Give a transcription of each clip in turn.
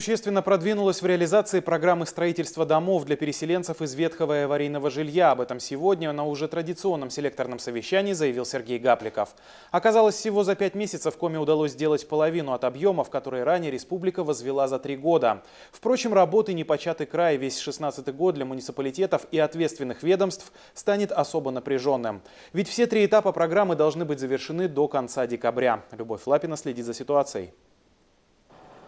Существенно продвинулась в реализации программы строительства домов для переселенцев из ветхого и аварийного жилья. Об этом сегодня на уже традиционном селекторном совещании заявил Сергей Гапликов. Оказалось, всего за 5 месяцев Коми удалось сделать половину от объемов, которые ранее республика возвела за 3 года. Впрочем, работы непочатый край. Весь 16-й год для муниципалитетов и ответственных ведомств станет особо напряженным. Ведь все 3 этапа программы должны быть завершены до конца декабря. Любовь Лапина следит за ситуацией.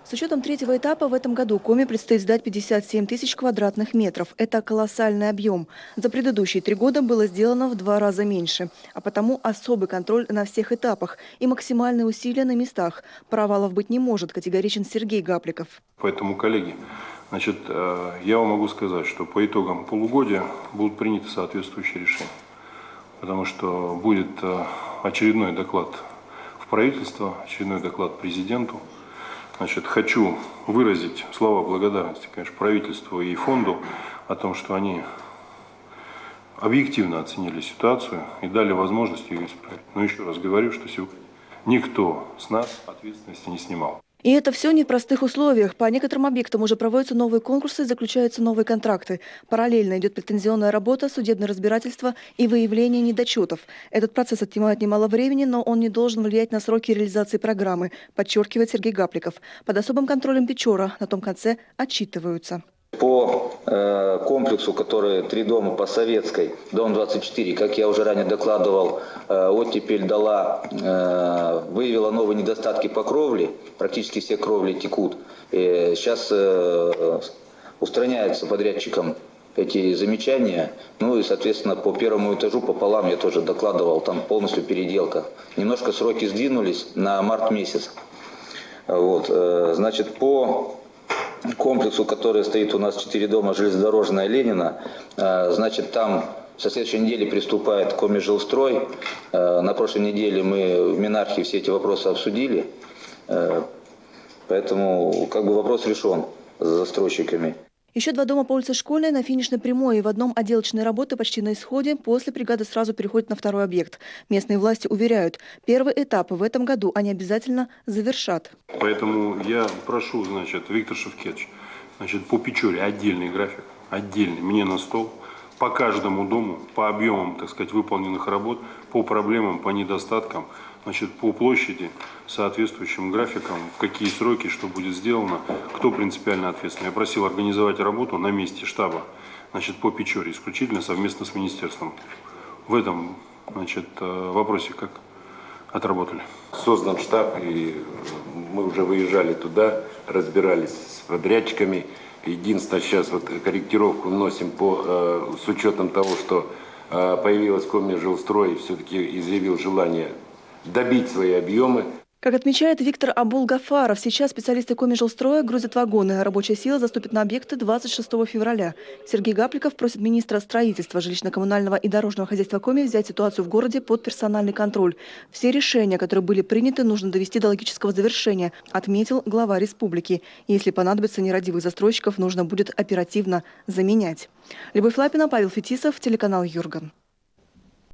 С учетом 3-го этапа в этом году Коми предстоит сдать 57 тысяч квадратных метров. Это колоссальный объем. За предыдущие 3 года было сделано в 2 раза меньше. А потому особый контроль на всех этапах и максимальные усилия на местах. Провалов быть не может, категоричен Сергей Гапликов. Поэтому, коллеги, я вам могу сказать, что по итогам полугодия будут приняты соответствующие решения. Потому что будет очередной доклад в правительство, очередной доклад президенту. Хочу выразить слова благодарности, конечно, правительству и фонду о том, что они объективно оценили ситуацию и дали возможность ее исправить. Но еще раз говорю, что сегодня никто с нас ответственности не снимал. И это все не в простых условиях. По некоторым объектам уже проводятся новые конкурсы, заключаются новые контракты. Параллельно идет претензионная работа, судебное разбирательство и выявление недочетов. Этот процесс отнимает немало времени, но он не должен влиять на сроки реализации программы, подчеркивает Сергей Гапликов. Под особым контролем Печора на том конце отчитываются. По комплексу, который 3 дома по Советской, дом 24, как я уже ранее докладывал, оттепель дала, выявила новые недостатки по кровле, практически все кровли текут. И сейчас устраняются подрядчиком эти замечания. Ну и, соответственно, по 1-му этажу пополам я тоже докладывал, там полностью переделка. Немножко сроки сдвинулись на март месяц. По комплексу, который стоит у нас 4 дома, железнодорожная Ленина, там со следующей недели приступает Комижилстрой. На прошлой неделе мы в Минархе все эти вопросы обсудили, поэтому вопрос решен с застройщиками. Еще 2 дома по улице Школьной на финишной прямой, и в одном отделочные работы почти на исходе. После бригады сразу переходит на 2-й объект. Местные власти уверяют, 1-й этап в этом году они обязательно завершат. Поэтому я прошу, Виктор Шевкетович, по Печоре отдельный график, отдельный, мне на стол, по каждому дому, по объемам, выполненных работ, по проблемам, по недостаткам, по площади, соответствующим графикам, в какие сроки, что будет сделано, кто принципиально ответственный. Я просил организовать работу на месте штаба, по Печоре, исключительно совместно с министерством. В этом, вопросе как отработали. Создан штаб, и мы уже выезжали туда, разбирались с подрядчиками. Единственное, сейчас корректировку вносим с учетом того, что появилась Комижилстрой, все-таки изъявил желание добить свои объемы. Как отмечает Виктор Абулгафаров, сейчас специалисты Комижилстроя грузят вагоны. Рабочая сила заступит на объекты 26 февраля. Сергей Гапликов просит министра строительства, жилищно-коммунального и дорожного хозяйства Коми взять ситуацию в городе под персональный контроль. Все решения, которые были приняты, нужно довести до логического завершения, отметил глава республики. Если понадобится, нерадивых застройщиков нужно будет оперативно заменять. Любовь Лапина, Павел Фетисов, телеканал Юрган.